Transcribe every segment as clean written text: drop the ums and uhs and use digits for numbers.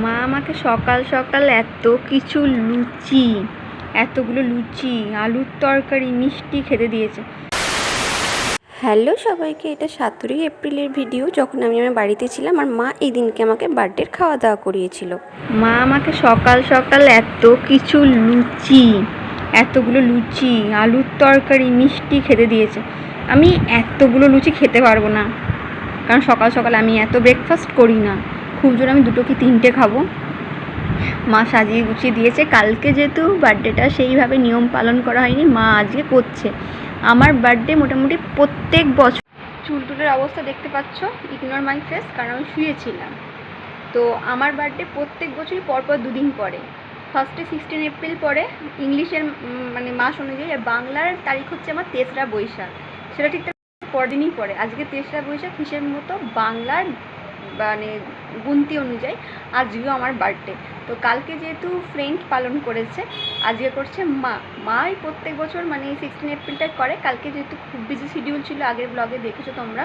মা আমাকে সকাল সকাল এতগুলো লুচি, আলুর তরকারি, মিষ্টি খেতে দিয়েছে। হ্যালো সবাইকে, এটা 17 এপ্রিলের ভিডিও, যখন আমি আমার বাড়িতে ছিলাম আর মা এই দিনকে আমাকে বার্থডের খাওয়া দাওয়া করিয়েছিল। মা আমাকে সকাল সকাল এতগুলো লুচি, আলুর তরকারি, মিষ্টি খেতে দিয়েছে। আমি এতগুলো লুচি খেতে পারবো না, কারণ সকাল সকাল আমি এত ব্রেকফাস্ট করি না। খুব জোর আমি 2 কি 3টে খাবো। মা সাজিয়ে গুছিয়ে দিয়েছে। কালকে যেহেতু বার্থডেটা সেইভাবে নিয়ম পালন করা হয়নি, মা আজকে করছে। আমার বার্থডে মোটামুটি প্রত্যেক বছর। চুলটুলের অবস্থা দেখতে পাচ্ছ, ইগনোর মাই ফেস, কারণ আমি শুয়েছিলাম। তো আমার বার্থডে প্রত্যেক বছরই পরপর 2 দিন পরে। ফার্স্টে 16 এপ্রিল পরে ইংলিশের মানে মাস অনুযায়ী, আর বাংলার তারিখ হচ্ছে আমার 3রা বৈশাখ। সেটা ঠিক পরদিনই পরে। আজকে 3রা বৈশাখ, হিসেব মতো বাংলার মানে গুনতি অনুযায়ী আজকেও আমার বার্থডে। তো কালকে যেহেতু ফ্রেন্ড পালন করেছে, আজকে করছে মাই প্রত্যেক বছর মানে 16 এপ্রিলটা করে। কালকে যেহেতু খুব বিজি শিডিউল ছিল, আগের ব্লগে দেখেছো তোমরা,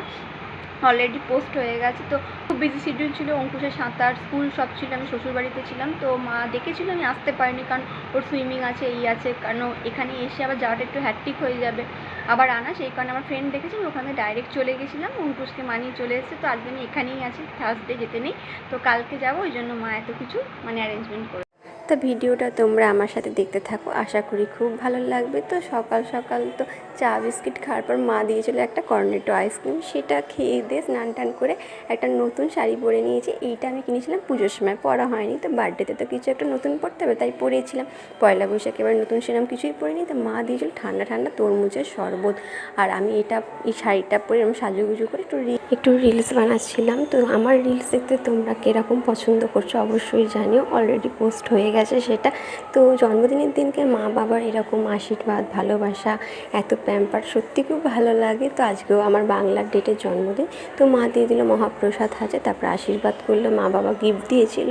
অলরেডি পোস্ট হয়ে গেছে। তো খুব বিজি শিডিউল ছিল, অঙ্কুশের সাঁতার, স্কুল সব ছিল, আমি শ্বশুরবাড়িতে ছিলাম। তো মা ডেকেছিল, আমি আসতে পারিনি, কারণ ওর সুইমিং আছে, এই আছে, কারণ এখানে এসে আবার যাওয়াটা একটু হ্যাট্রিক হয়ে যাবে আবার আনা। সেই কারণে আমার ফ্রেন্ড ডেকেছে, আমি ওখানে ডাইরেক্ট চলে গেছিলাম, অঙ্কুশকে মানিয়ে চলে এসেছে। তো আজকে আমি এখানেই আছি, থার্সডে যেতে নেই, তো কালকে যাবো, ওই জন্য মা এত কিছু মানে অ্যারেঞ্জমেন্ট করে। তা ভিডিওটা তোমরা আমার সাথে দেখতে থাকো, আশা করি খুব ভালো লাগবে। তো সকাল সকাল তো চা বিস্কিট খাওয়ার পর মা দিয়েছিল একটা কর্নেটো আইসক্রিম, সেটা খেয়ে দিয়ে স্নান টান করে একটা নতুন শাড়ি পরে নিয়েছি। এইটা আমি কিনেছিলাম পুজোর সময়, পরা হয়নি। তো বার্থডেতে তো কিছু একটা নতুন পরতে হবে, তাই পরেছিলাম। পয়লা বৈশাখে এবার নতুন সেরকম কিছুই পরিনি। তো মা দিয়েছিল ঠান্ডা ঠান্ডা তরমুজের শরবত, আর আমি এই শাড়িটা পরে আমি সাজুগুজু করে একটু রিলস বানাচ্ছিলাম। তো আমার রিলস দেখতে তোমরা কীরকম পছন্দ করছো অবশ্যই জানিও, অলরেডি পোস্ট হয়ে গেছে সেটা। তো জন্মদিনের দিনকে মা বাবার এরকম আশীর্বাদ, ভালোবাসা, এত প্যাম্পার সত্যি খুব ভালো লাগে। তো আজকেও আমার বাংলার ডেটের জন্মদিন, তো মা দিয়ে দিল মহাপ্রসাদ হাতে, তারপর আশীর্বাদ করলো, মা বাবা গিফট দিয়েছিল।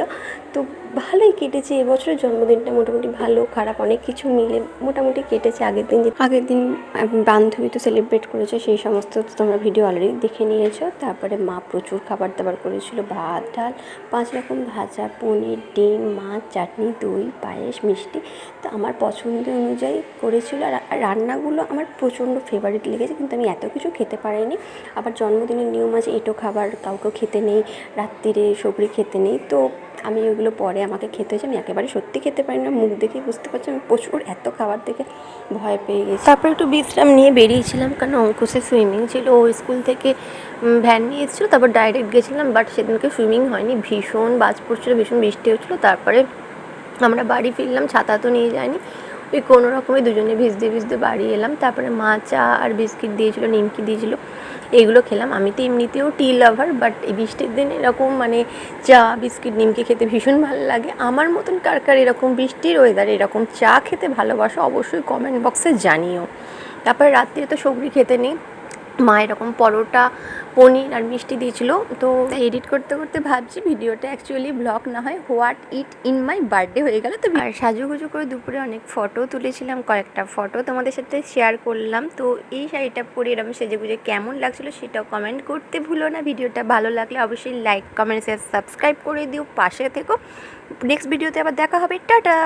তো ভালোই কেটেছে এবছরের জন্মদিনটা, মোটামুটি ভালো খারাপ অনেক কিছু মিলে মোটামুটি কেটেছে। আগের দিন বান্ধবী তো সেলিব্রেট করেছে, সেই সমস্ত তোমরা ভিডিও অলরেডি দেখে নিয়েছো। তারপরে মা প্রচুর খাবার দাবার করেছিল, ভাত, ডাল, 5 রকম ভাজা, পনির, ডিম, মাছ, চাটনি, দই, পায়েস, মিষ্টি। তো আমার পছন্দ অনুযায়ী করেছিল। আর রান্নাগুলো আমার প্রচণ্ড ফেভারিট লেগেছে, কিন্তু আমি এত কিছু খেতে পারিনি। আবার জন্মদিনের নিয়ম আছে, এঁটো খাবার কাউকে খেতে নেই, রাত্রিরে সবরি খেতে নেই। তো আমি ওইগুলো পরে আমাকে খেতে হয়েছে, আমি একেবারে সত্যি খেতে পারি না, মুখ দেখেই বুঝতে পারছি আমি প্রচুর এত খাবার দেখে ভয় পেয়ে গেছি। তারপর একটু বিশ্রাম নিয়ে বেরিয়েছিলাম, কারণ অঙ্কুশের সুইমিং ছিল, ও স্কুল থেকে ভ্যান নিয়ে এসেছিলো, তারপর ডাইরেক্ট গেছিলাম। বাট সেদিনকে সুইমিং হয়নি, ভীষণ বাজ পড়ছিলো, ভীষণ বৃষ্টি হচ্ছিলো। তারপরে আমরা বাড়ি ফিরলাম, ছাতা তো নিয়ে যায়নি, ওই কোনো রকমে দুজনে ভিজতে ভিজতে বাড়ি এলাম। তারপরে মা চা আর বিস্কিট দিয়েছিলো, নিমকি দিয়েছিলো, এইগুলো খেলাম। আমি তো এমনিতেও টি লাভার, বাট এই বৃষ্টির দিন এরকম মানে চা বিস্কিট নিমকি খেতে ভীষণ ভালো লাগে। আমার মতন কার কার এরকম বৃষ্টির ওয়েদারে এরকম চা খেতে ভালোবাসো অবশ্যই কমেন্ট বক্সে জানিও। তারপরে রাত্রে তো সবজি খেতে নেই, মা এরকম পরোটা, পনির আর মিষ্টি দিয়েছিল। তো এডিট করতে করতে ভাবছি ভিডিওটা অ্যাকচুয়ালি ব্লগ না হয় what it in my birthday হয়ে গেল। তো আর সাজুগুজু করে দুপুরে অনেক ফটো তুলেছিলাম, কয়েকটা ফটো তোমাদের সাথে শেয়ার করলাম। তো এই শাড়িটা পরে এরকম সেজেগুজে কেমন লাগছিলো সেটাও কমেন্ট করতে ভুলো না। ভিডিওটা ভালো লাগলে অবশ্যই লাইক, কমেন্ট, শেয়ার, সাবস্ক্রাইব করে দিও, পাশে থেকো। নেক্সট ভিডিওতে আবার দেখা হবে, টাটা।